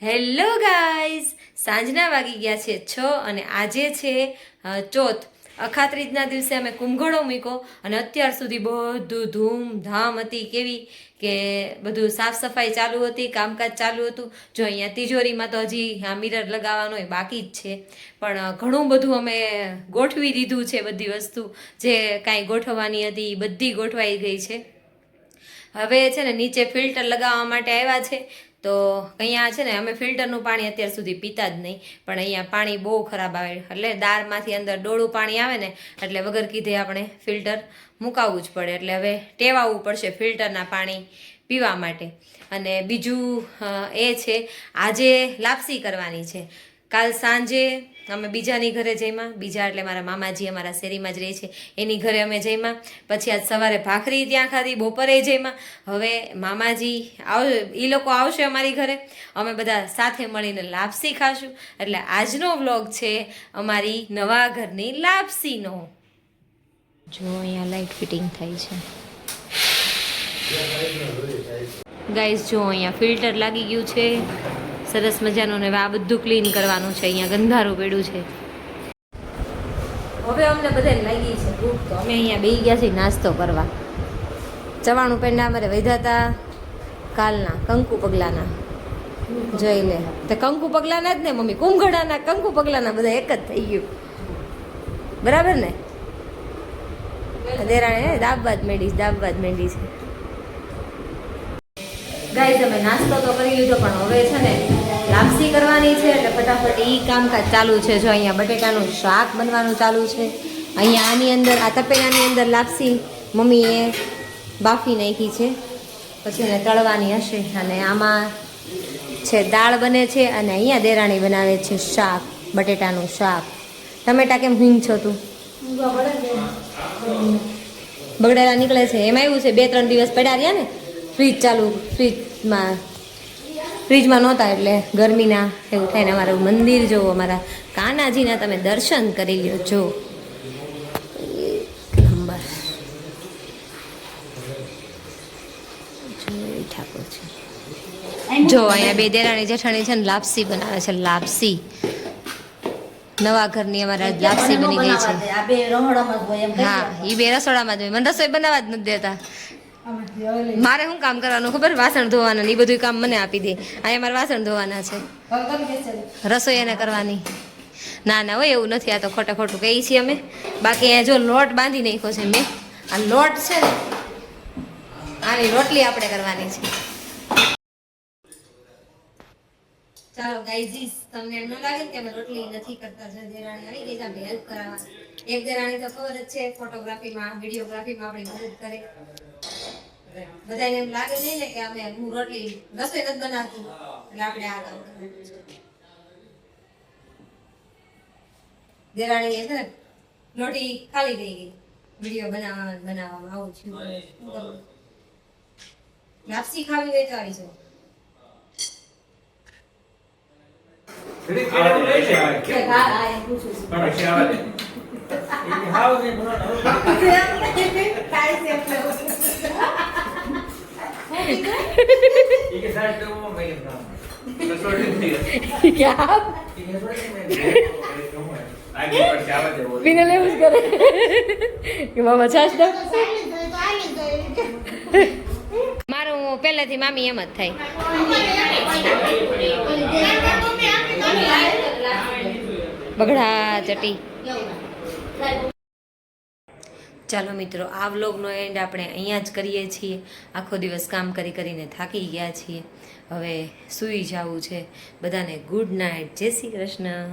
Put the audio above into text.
Hello guys, સાંજના વાગી ગયા છે 6 અને આજે છે ચોથ. અખાત્રીજના દિવસે અમે કુંભઘોડો મૂક્યો અને અત્યાર સુધી બધું ધૂમધામ હતી. કેવી કે બધું સાફ સફાઈ ચાલુ હતી, કામકાજ ચાલુ હતું. જો અહીંયા તિજોરીમાં તો હજી મિરર લગાવવાનો એ બાકી જ છે, પણ ઘણું બધું અમે ગોઠવી દીધું છે. બધી વસ્તુ જે કાંઈ ગોઠવવાની હતી એ બધી ગોઠવાઈ ગઈ છે. હવે છે ને નીચે ફિલ્ટર લગાવવા માટે આવ્યા છે. તો અહીંયા છે ને અમે ફિલ્ટરનું પાણી અત્યાર સુધી પીતા જ નહીં, પણ અહીંયા પાણી બહુ ખરાબ આવે. એટલે દાળમાંથી અંદર ડોળું પાણી આવે ને એટલે વગર કીધે આપણે ફિલ્ટર મુકાવવું જ પડે. એટલે હવે ટેવાવવું પડશે ફિલ્ટરના પાણી પીવા માટે. અને બીજું એ છે, આજે લાપસી કરવાની છે. કાલ સાંજે અમે બીજાની ઘરે જઈમાં, બીજા એટલે મારા મામાજી અમારા શેરીમાં જ રહે છે, એની ઘરે અમે જઈમાં. પછી આજ સવારે ભાખરી ત્યાં ખાધી, બપોરે જઈમાં. હવે મામાજી એ લોકો આવશે અમારી ઘરે, અમે બધા સાથે મળીને લાપસી ખાશું. એટલે આજનો વ્લોગ છે અમારી નવા ઘરની લાપસીનો. જો અહીંયા લાઇટ ફિટિંગ થાય છે ગાઈઝ. જો અહીંયા ફિલ્ટર લાગી ગયું છે સરસ મજાનું ને આ બધું ક્લીન કરવાનું છે. અહીંયા ગંધારું પડ્યું છે. હવે અમને બધાને લાગી છે ભૂખ, તો અમે અહીંયા બેસી ગયા છીએ નાસ્તો કરવા. ચવાણું પેંડા અમારે વધ્યા હતા કાલના કંકુ પગલાના. જોઈ લે તો કંકુ પગલાના જ ને મમ્મી, કુંભઘડાના કંકુ પગલાના બધા એક જ થઈ ગયું, બરાબર ને? દેરાણે દાબવા જ માંડી છે. ગાઈઝ અમે નાસ્તો તો કરી લીધો, પણ હવે છે ને લાપસી કરવાની છે એટલે ફટાફટ એ કામકાજ ચાલુ છે. જો અહીંયા બટેટાનું શાક બનવાનું ચાલુ છે. અહીંયા આની અંદર આ તપેલાની અંદર લાપસી મમ્મીએ બાફી નાખી છે, પછી એને તળવાની હશે. અને આમાં છે દાળ બને છે અને અહીંયા દેરાણી બનાવે છે શાક, બટેટાનું શાક. ટમેટા કેમ હિંગ છો તું? બગડેલા નીકળે છે. એમાં એવું છે 2-3 દિવસ પડ્યા રહ્યા ને ફ્રીજમાં નહોતા એટલે ગરમીના એવું થાય ને. અમારું મંદિર જોવો, અમારા કાનાજીના તમે દર્શન કરી લ્યો. જો નંબર ઠાકોર છે. જો અહીંયા બે દેરાણી જેઠાણી છે ને લાપસી બનાવે છે. લાપસી નવા ઘરની અમારા લાપસી બની ગઈ છે. હા, એ બે રસોડામાં જ હોય. મને રસોઈ બનાવવા જ નથી દેતા. મારે શું કામ કરવાનું ખબર? વાસણ ધોવાના એ બધું કામ મને આપી દે. અહીંયા મારે વાસણ ધોવાના છે, રસોઈ એને કરવાની. ના હોય એવું નથી. આ તો ખોટું કહીએ છીએ અમે. બાકી અહીંયા જો લોટ બાંધી નાખ્યો છે મેં. આ લોટ છે ને, આની રોટલી આપણે કરવાની છે. ચાલો ગાઈઝીસ, તમને એમ ન લાગે કે અમે રોટલી નથી કરતા? દેરાણી આવી ગઈ છે આપણે હેલ્પ કરાવવા. એક દેરાણી તો ખબર જ છે ફોટોગ્રાફીમાં, વિડીયોગ્રાફીમાં આપણી મદદ કરે. બધાને એમ લાગે નહીં ને કે હું રોટલી રસોઈ નથી બનાવતું એટલે આપણે આ કામ કરવાનું છે. દેરાણી છે ને લોટી ખાલી થઈ ગઈ વિડીયો બનાવવામાં. આવું છું. લાપસી ખાવી હોય તો આવી જાઓ. પીને લેવું જ કરે કે મામા છાશ દો. મારું પહેલાથી મામી એમ જ થાય. બગડા ચટી. ચાલો મિત્રો, આ વ્લોગનો એન્ડ આપણે અહીંયા જ કરીએ છીએ. આખો દિવસ કામ કરીને થાકી ગયા છીએ. હવે સૂઈ જવું છે. બધાને ગુડ નાઇટ. જય શ્રી કૃષ્ણ.